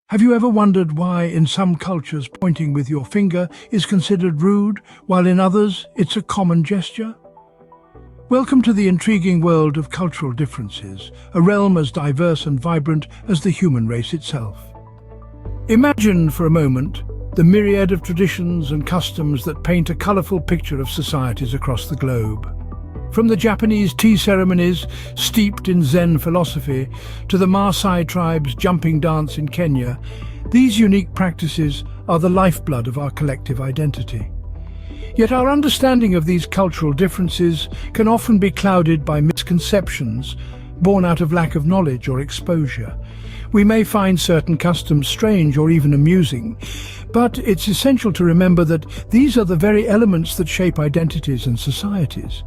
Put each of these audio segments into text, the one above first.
Have you ever wondered why in some cultures pointing with your finger is considered rude, while in others it's a common gesture? Welcome to the intriguing world of cultural differences, a realm as diverse and vibrant as the human race itself. Imagine for a moment the myriad of traditions and customs that paint a colorful picture of societies across the globe. From the Japanese tea ceremonies steeped in Zen philosophy to the Maasai tribe's jumping dance in Kenya, these unique practices are the lifeblood of our collective identity. Yet our understanding of these cultural differences can often be clouded by misconceptions born out of lack of knowledge or exposure. We may find certain customs strange or even amusing, but it's essential to remember that these are the very elements that shape identities and societies.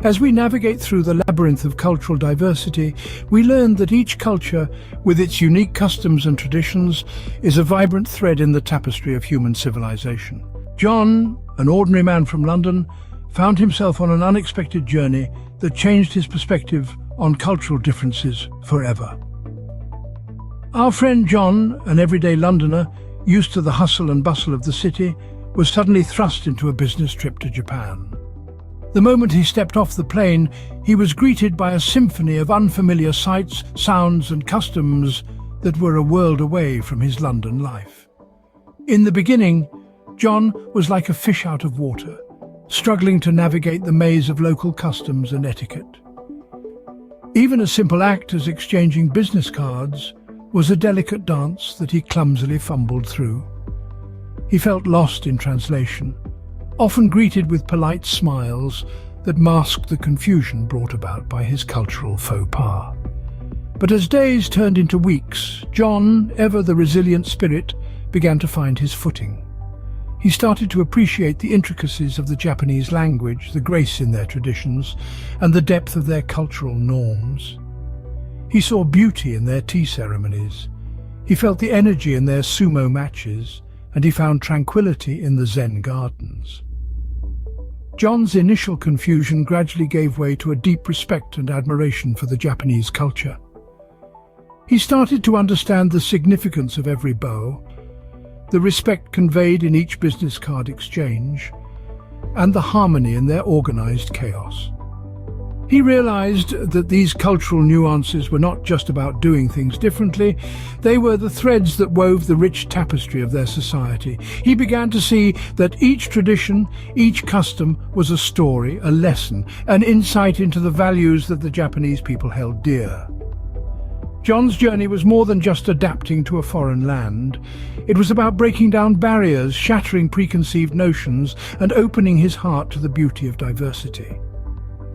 As we navigate through the labyrinth of cultural diversity, we learn that each culture, with its unique customs and traditions, is a vibrant thread in the tapestry of human civilization. John, an ordinary man from London, found himself on an unexpected journey that changed his perspective on cultural differences forever. Our friend John, an everyday Londoner, used to the hustle and bustle of the city, was suddenly thrust into a business trip to Japan. The moment he stepped off the plane, he was greeted by a symphony of unfamiliar sights, sounds and customs that were a world away from his London life. In the beginning, John was like a fish out of water, struggling to navigate the maze of local customs and etiquette. Even a simple act as exchanging business cards was a delicate dance that he clumsily fumbled through. He felt lost in translation, often greeted with polite smiles that masked the confusion brought about by his cultural faux pas. But as days turned into weeks, John, ever the resilient spirit, began to find his footing. He started to appreciate the intricacies of the Japanese language, the grace in their traditions, and the depth of their cultural norms. He saw beauty in their tea ceremonies. He felt the energy in their sumo matches, and he found tranquility in the Zen gardens. John's initial confusion gradually gave way to a deep respect and admiration for the Japanese culture. He started to understand the significance of every bow, the respect conveyed in each business card exchange, and the harmony in their organized chaos. He realized that these cultural nuances were not just about doing things differently, they were the threads that wove the rich tapestry of their society. He began to see that each tradition, each custom was a story, a lesson, an insight into the values that the Japanese people held dear. John's journey was more than just adapting to a foreign land. It was about breaking down barriers, shattering preconceived notions, and opening his heart to the beauty of diversity.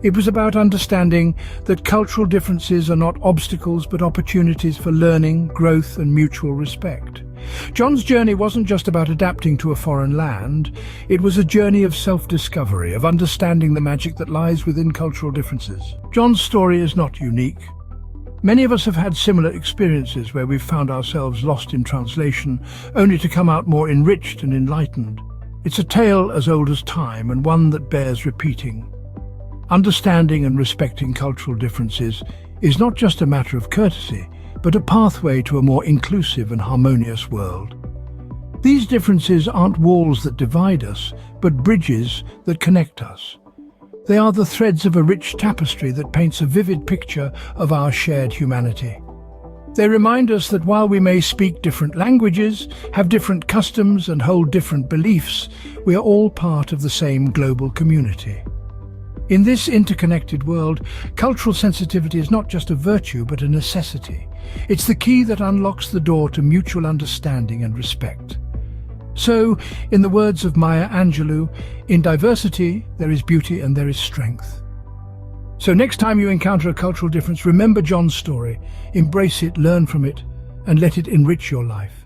It was about understanding that cultural differences are not obstacles but opportunities for learning, growth and mutual respect. John's journey wasn't just about adapting to a foreign land, it was a journey of self-discovery, of understanding the magic that lies within cultural differences. John's story is not unique. Many of us have had similar experiences where we've found ourselves lost in translation, only to come out more enriched and enlightened. It's a tale as old as time and one that bears repeating. Understanding and respecting cultural differences is not just a matter of courtesy, but a pathway to a more inclusive and harmonious world. These differences aren't walls that divide us, but bridges that connect us. They are the threads of a rich tapestry that paints a vivid picture of our shared humanity. They remind us that while we may speak different languages, have different customs and hold different beliefs, we are all part of the same global community. In this interconnected world, cultural sensitivity is not just a virtue but a necessity. It's the key that unlocks the door to mutual understanding and respect. So, in the words of Maya Angelou, in diversity there is beauty and there is strength. So next time you encounter a cultural difference, remember John's story, embrace it, learn from it, and let it enrich your life.